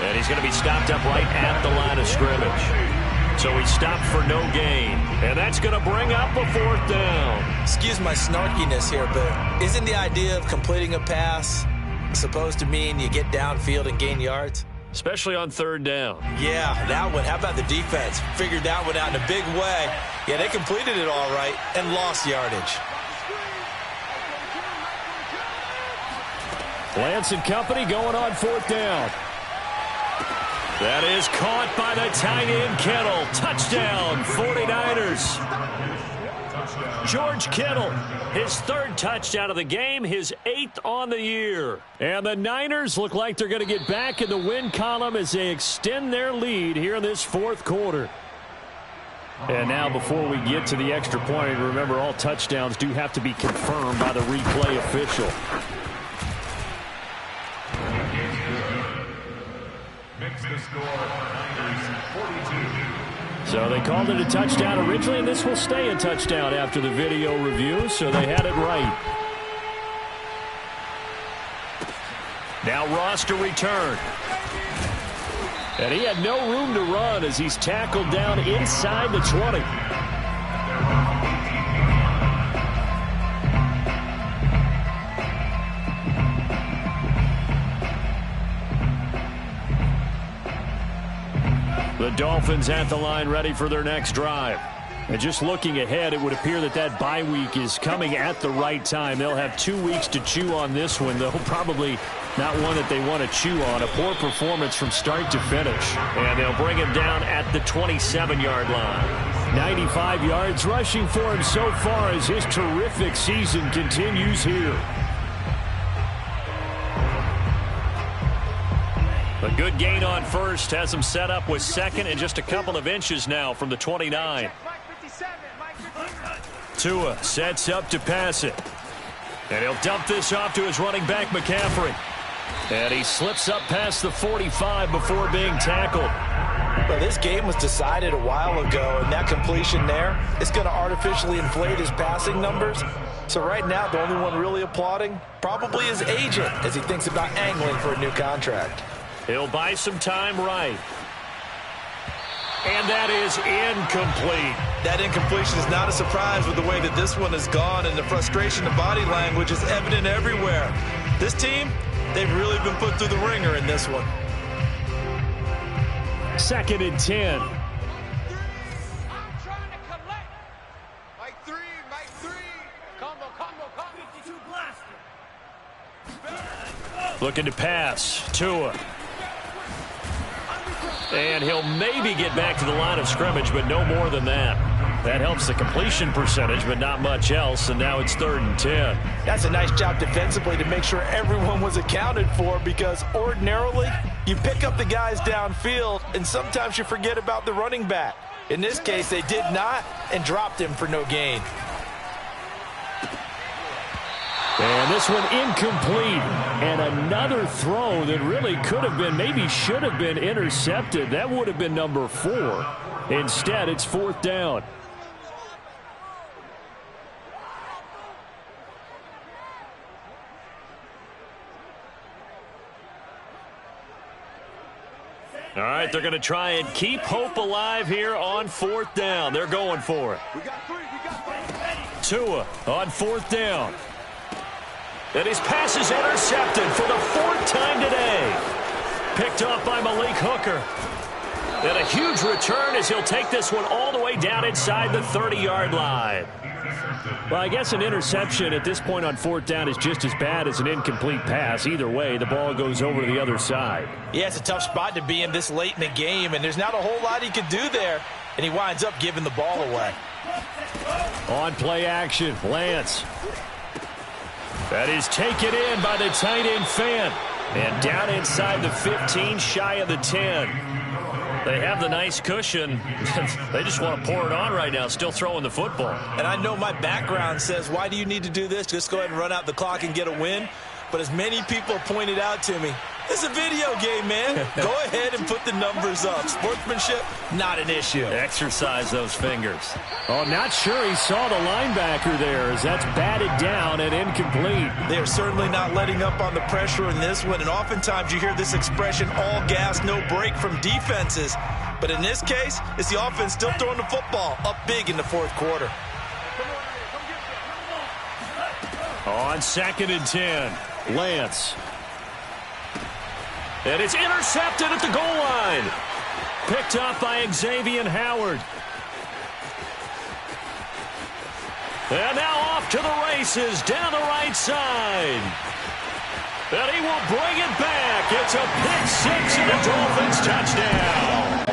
And he's going to be stopped up right at the line of scrimmage. So he stopped for no gain. And that's going to bring up a fourth down. Excuse my snarkiness here, but isn't the idea of completing a pass supposed to mean you get downfield and gain yards? Especially on third down. Yeah, that one. How about the defense? Figured that one out in a big way. Yeah, they completed it all right and lost yardage. Lance and company going on fourth down. That is caught by the tight end Kittle. Touchdown, 49ers. George Kittle, his third touchdown of the game, his 8th on the year. And the Niners look like they're going to get back in the win column as they extend their lead here in this fourth quarter. And now before we get to the extra point, remember all touchdowns do have to be confirmed by the replay official. Makes the score Niners 42. So they called it a touchdown originally, and this will stay a touchdown after the video review, so they had it right. Now Ross to return. And he had no room to run as he's tackled down inside the 20. The Dolphins at the line ready for their next drive. And just looking ahead, it would appear that that bye week is coming at the right time. They'll have 2 weeks to chew on this one, though probably not one that they want to chew on. A poor performance from start to finish. And they'll bring him down at the 27-yard line. 95 yards rushing for him so far as his terrific season continues here. A good gain on first has him set up with second and just a couple of inches now from the 29. Tua sets up to pass it. And he'll dump this off to his running back, McCaffrey. And he slips up past the 45 before being tackled. Well, this game was decided a while ago, and that completion there is going to artificially inflate his passing numbers. So right now, the only one really applauding probably his agent as he thinks about angling for a new contract. He'll buy some time right. And that is incomplete. That incompletion is not a surprise with the way that this one has gone, and the frustration of body language is evident everywhere. This team, they've really been put through the ringer in this one. 2nd and 10. I'm trying to collect. Mike 3. Combo. 52 blaster. Looking to pass. Tua. And he'll maybe get back to the line of scrimmage, but no more than that. That helps the completion percentage, but not much else, and now it's 3rd and 10. That's a nice job defensively to make sure everyone was accounted for, because ordinarily you pick up the guys downfield and sometimes you forget about the running back. In this case, they did not and dropped him for no gain. And this one incomplete. And another throw that really could have been, maybe should have been intercepted. That would have been number 4. Instead, it's 4th down. All right, they're going to try and keep hope alive here on 4th down. They're going for it. Tua on 4th down. And his pass is intercepted for the 4th time today. Picked off by Malik Hooker. And a huge return as he'll take this one all the way down inside the 30-yard line. Well, I guess an interception at this point on 4th down is just as bad as an incomplete pass. Either way, the ball goes over to the other side. Yeah, it's a tough spot to be in this late in the game, and there's not a whole lot he could do there, and he winds up giving the ball away. On play action, Lance. That is taken in by the tight end Fan. And down inside the 15, shy of the 10. They have the nice cushion. They just want to pour it on right now, still throwing the football. And I know my background says, why do you need to do this? Just go ahead and run out the clock and get a win. But as many people pointed out to me, it's a video game, man. Go ahead and put the numbers up. Sportsmanship, not an issue. Exercise those fingers. Oh, not sure he saw the linebacker there as that's batted down and incomplete. They're certainly not letting up on the pressure in this one. And oftentimes you hear this expression, all gas, no break from defenses. But in this case, it's the offense still throwing the football up big in the 4th quarter. On 2nd and 10, Lance. And it's intercepted at the goal line. Picked up by Xavier Howard. And now off to the races down the right side. And he will bring it back. It's a pick 6 and a Dolphins touchdown.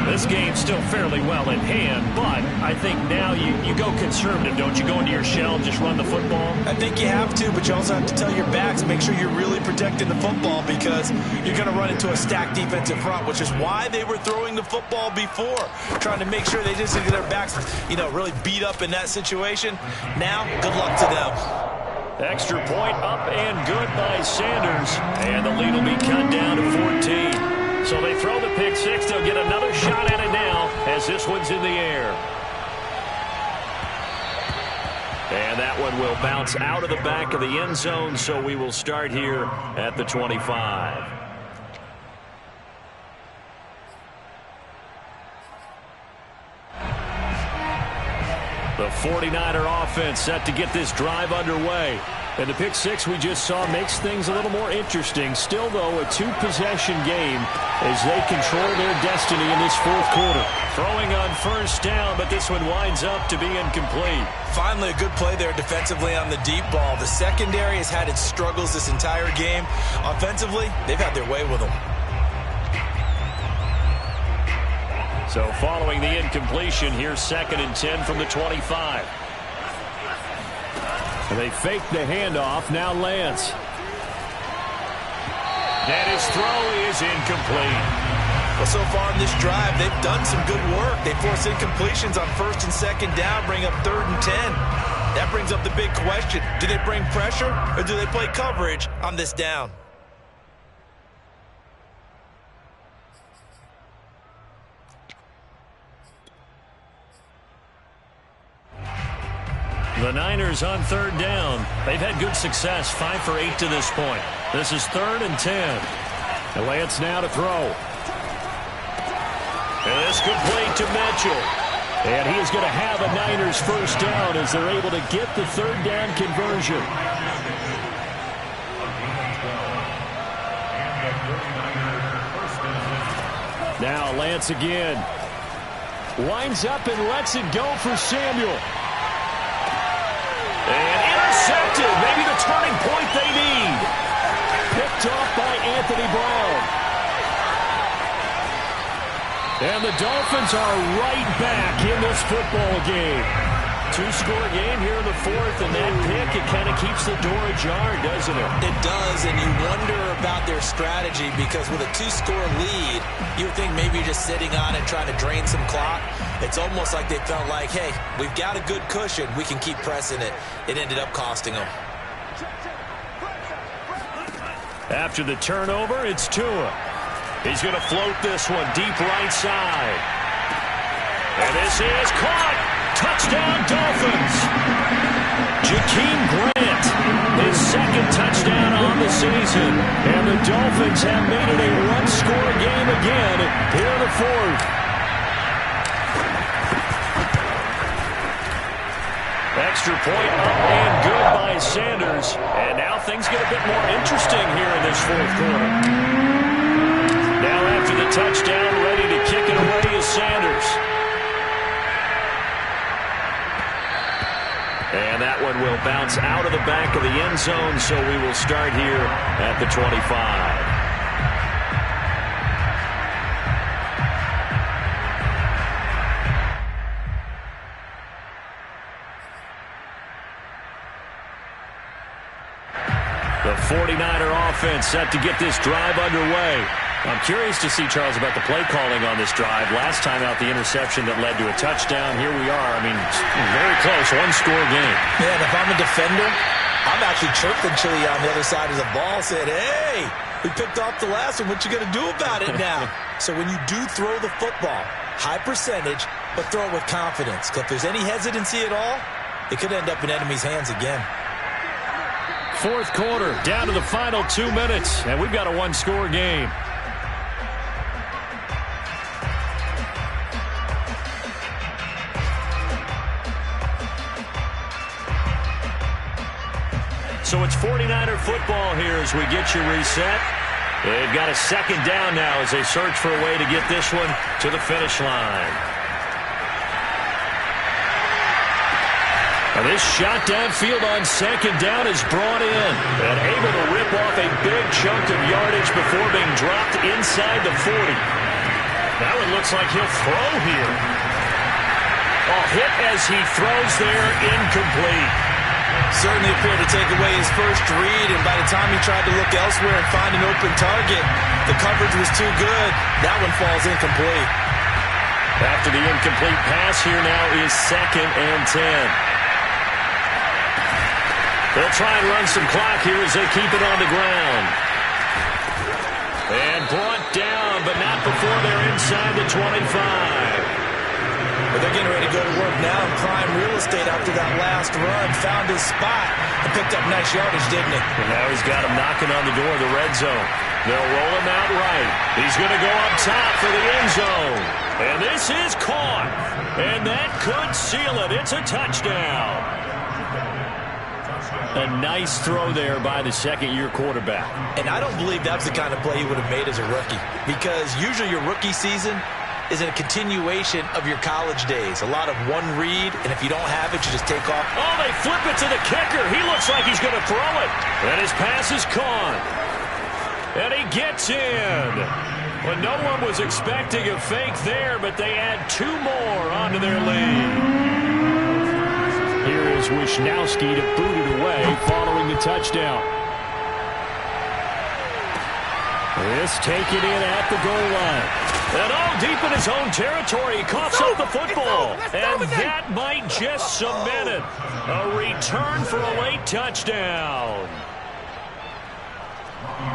This game's still fairly well in hand, but I think now you go conservative, don't you? Go into your shell and just run the football? I think you have to, but you also have to tell your backs, make sure you're really protecting the football, because you're going to run into a stacked defensive front, which is why they were throwing the football before, trying to make sure they just get their backs, really beat up in that situation. Now, good luck to them. Extra point up and good by Sanders, and the lead will be cut down to 14. So they throw the pick 6. They'll get another shot at it now as this one's in the air. And that one will bounce out of the back of the end zone, so we will start here at the 25. The 49er offense set to get this drive underway. And the pick 6 we just saw makes things a little more interesting. Still, though, a 2-possession game as they control their destiny in this 4th quarter. Throwing on 1st down, but this one winds up to be incomplete. Finally, a good play there defensively on the deep ball. The secondary has had its struggles this entire game. Offensively, they've had their way with them. So following the incompletion, here's 2nd and 10 from the 25. And they fake the handoff. Now Lance. And his throw is incomplete. Well, so far in this drive, they've done some good work. They force incompletions on 1st and 2nd down, bring up 3rd and 10. That brings up the big question. Do they bring pressure or do they play coverage on this down? The Niners on 3rd down. They've had good success, 5 for 8 to this point. This is 3rd and 10. And Lance now to throw. And this complete to Mitchell. And he is going to have a Niners 1st down as they're able to get the 3rd down conversion. Now Lance again. Winds up and lets it go for Samuel. And intercepted. Maybe the turning point they need. Picked off by Anthony Brown. And the Dolphins are right back in this football game. Two-score game here in the fourth, and that pick, it kind of keeps the door ajar, doesn't it? It does, and you wonder about their strategy because with a two-score lead, you would think maybe you're just sitting on it trying to drain some clock. It's almost like they felt like, hey, we've got a good cushion. We can keep pressing it. It ended up costing them. After the turnover, it's Tua. He's going to float this one deep right side. And this is caught. Touchdown, Dolphins. Jakeem Grant, his second touchdown on the season. And the Dolphins have made it a one-score game again here in the fourth. Extra point up and good by Sanders. And now things get a bit more interesting here in this fourth quarter. Now after the touchdown, ready to kick it away is Sanders. And that one will bounce out of the back of the end zone, so we will start here at the 25. The 49er offense set to get this drive underway. I'm curious to see, Charles, about the play calling on this drive. Last time out, the interception that led to a touchdown. Here we are. I mean, very close, one-score game. Yeah, and if I'm a defender, I'm actually chirping Chili on the other side of the ball, saying, hey, we picked off the last one. What you going to do about it now? So when you do throw the football, high percentage, but throw it with confidence. Because if there's any hesitancy at all, it could end up in enemy's hands again. Fourth quarter, down to the final 2 minutes, and we've got a one-score game. So it's 49er football here as we get you reset. They've got a second down now as they search for a way to get this one to the finish line. Now this shot downfield on second down is brought in and able to rip off a big chunk of yardage before being dropped inside the 40. That one looks like he'll throw here. Oh, hit as he throws there, incomplete. Certainly appeared to take away his first read, and by the time he tried to look elsewhere and find an open target, the coverage was too good. That one falls incomplete. After the incomplete pass, here now is 2nd and 10. They'll try and run some clock here as they keep it on the ground. And brought down, but not before they're inside the 25. But they're getting ready to go to work now in prime real estate after that last run. Found his spot and picked up nice yardage, didn't he? And now he's got him knocking on the door of the red zone. They'll roll him out right. He's going to go up top for the end zone. And this is caught. And that could seal it. It's a touchdown. A nice throw there by the second-year quarterback. And I don't believe that's the kind of play he would have made as a rookie. Because usually your rookie season is a continuation of your college days. A lot of one read, and if you don't have it, you just take off. Oh, they flip it to the kicker. He looks like he's going to throw it. And his pass is caught. And he gets in. Well, no one was expecting a fake there, but they add 2 more onto their lead. Here is Wisnowski to boot it away following the touchdown. This taken in at the goal line. And all deep in his own territory, he coughs up the football. And that might just cement it. A return for a late touchdown.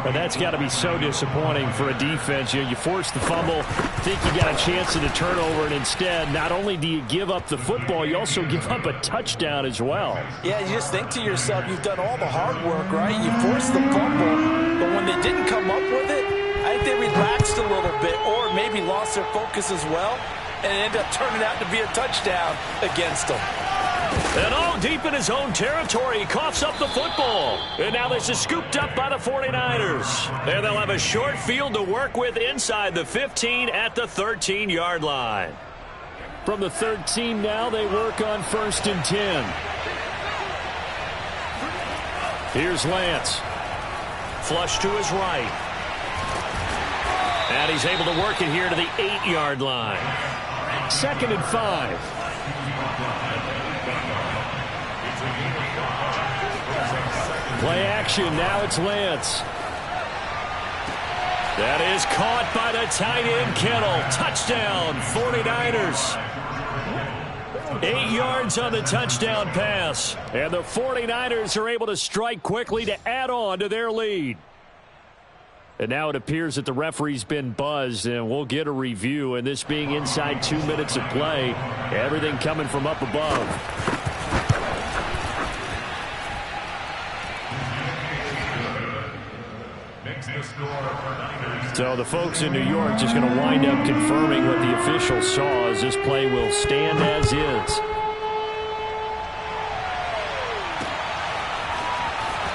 But that's got to be so disappointing for a defense. You force the fumble, think you got a chance at a turnover, and instead, not only do you give up the football, you also give up a touchdown as well. Yeah, you just think to yourself, you've done all the hard work, right? You forced the fumble, but when they didn't come up with it, I think they relaxed a little bit or maybe lost their focus as well, and it ended up turning out to be a touchdown against them. And all deep in his own territory, he coughs up the football. And now this is scooped up by the 49ers. And they'll have a short field to work with inside the 15 at the 13-yard line. From the 13 now, they work on 1st and 10. Here's Lance. Flush to his right. And he's able to work it here to the 8-yard line. 2nd and 5. Play action. Now it's Lance. That is caught by the tight end, Kittle. Touchdown, 49ers. 8 yards on the touchdown pass. And the 49ers are able to strike quickly to add on to their lead. And now it appears that the referee's been buzzed, and we'll get a review. And this being inside 2 minutes of play, everything coming from up above. So the folks in New York just going to wind up confirming what the official saw, as this play will stand as is.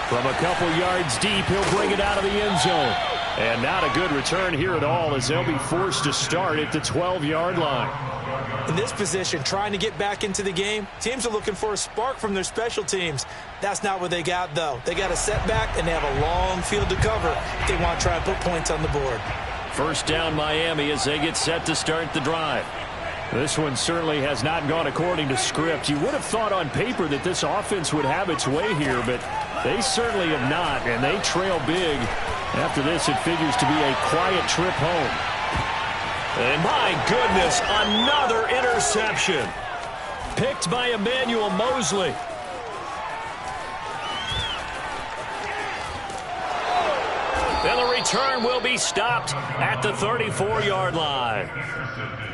From a couple yards deep, he'll bring it out of the end zone. And not a good return here at all, as they'll be forced to start at the 12-yard line. In this position, trying to get back into the game, teams are looking for a spark from their special teams. That's not what they got, though. They got a setback, and they have a long field to cover if they want to try and put points on the board. First down, Miami, as they get set to start the drive. This one certainly has not gone according to script. You would have thought on paper that this offense would have its way here, but they certainly have not, and they trail big. After this, it figures to be a quiet trip home. And my goodness, another interception. Picked by Emmanuel Mosley. And the return will be stopped at the 34-yard line.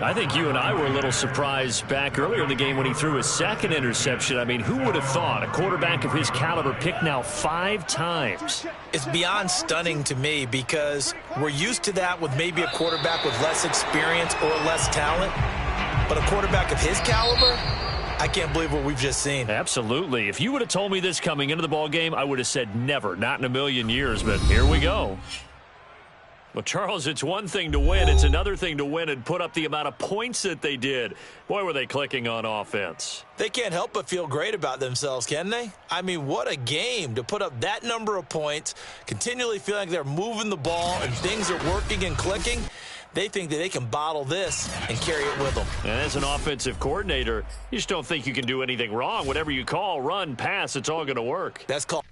I think you and I were a little surprised back earlier in the game when he threw his 2nd interception. I mean, who would have thought a quarterback of his caliber picked now 5 times? It's beyond stunning to me, because we're used to that with maybe a quarterback with less experience or less talent. But a quarterback of his caliber, I can't believe what we've just seen. Absolutely. If you would have told me this coming into the ball game, I would have said never, not in a million years. But here we go. Well, Charles, it's one thing to win. It's another thing to win and put up the amount of points that they did. Boy, were they clicking on offense. They can't help but feel great about themselves, can they? I mean, what a game to put up that number of points, continually feeling like they're moving the ball and things are working and clicking. They think that they can bottle this and carry it with them. And as an offensive coordinator, you just don't think you can do anything wrong. Whatever you call, run, pass, it's all going to work. That's called